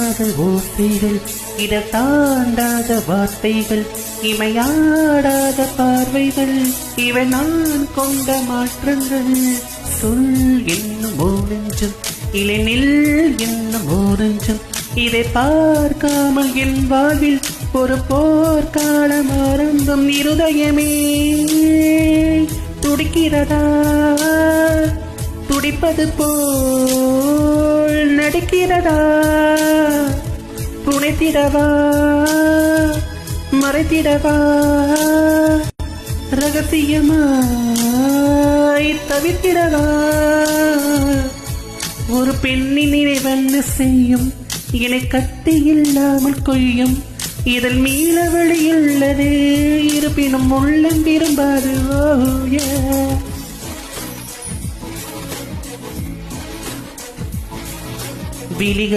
காதல் ஓசைகள், இதழ் தாண்டாத வார்த்தைகள், இமையாடாத பார்வைகள், இவை நான் கொண்ட மாற்றங்கள். சொல் என்னும் ஓரஞ்சம், இளைநில் என்னும் ஓரஞ்சம், இதை பார்க்காமல் என் வாழ்வில் ஒரு போர்க்காலம் ஆரம்பம். இருதயமே துடிக்கிறதா, துடிப்பது போல் நடிக்கிறதா, புனைத்திடவா மறைத்திடவா, ரகசியமாய் தவிர்த்திடவா. ஒரு பெண்ணின் நினைவென்ன செய்யும், என்னை கட்டி இல்லாமல் கொய்யும், இதில் மீள வழியுள்ளதே, இருப்பினும் உள்ளம் விரும்பாது. விழிகள்